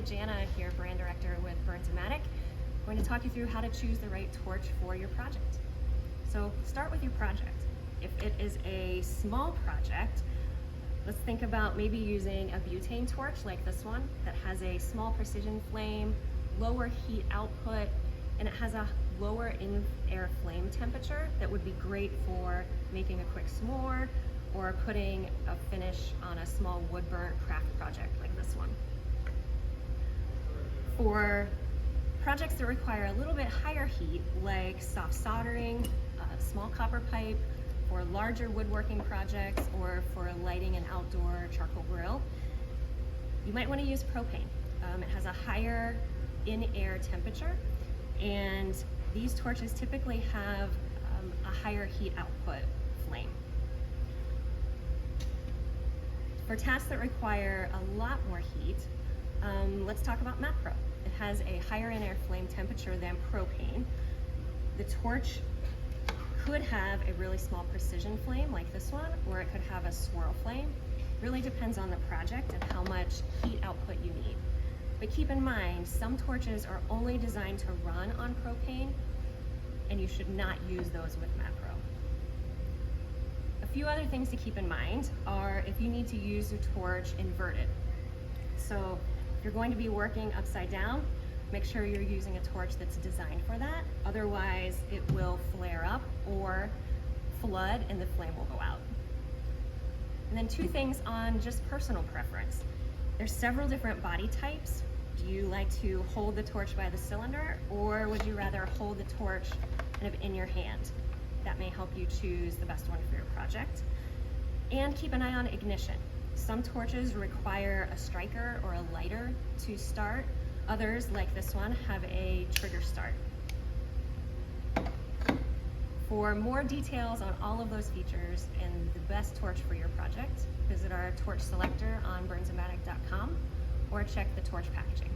Janna here, Brand Director with Bernzomatic. I'm going to talk you through how to choose the right torch for your project. So start with your project. If it is a small project, let's think about maybe using a butane torch like this one that has a small precision flame, lower heat output, and it has a lower in-air flame temperature that would be great for making a quick s'more or putting a finish on a small wood burnt craft project like this one. For projects that require a little bit higher heat, like soft soldering, small copper pipe, for larger woodworking projects, or for lighting an outdoor charcoal grill, you might want to use propane. It has a higher in-air temperature, and these torches typically have a higher heat output flame. For tasks that require a lot more heat, let's talk about Pro. It has a higher in-air flame temperature than propane. The torch could have a really small precision flame like this one, or it could have a swirl flame. Really depends on the project and how much heat output you need. But keep in mind, some torches are only designed to run on propane, and you should not use those with Pro. A few other things to keep in mind are if you need to use your torch inverted. So if you're going to be working upside down, make sure you're using a torch that's designed for that. Otherwise, it will flare up or flood and the flame will go out. And then two things on just personal preference. There's several different body types. Do you like to hold the torch by the cylinder, or would you rather hold the torch kind of in your hand? That may help you choose the best one for your project. And keep an eye on ignition. Some torches require a striker or a lighter to start. Others, like this one, have a trigger start. For more details on all of those features and the best torch for your project, visit our torch selector on bernzomatic.com or check the torch packaging.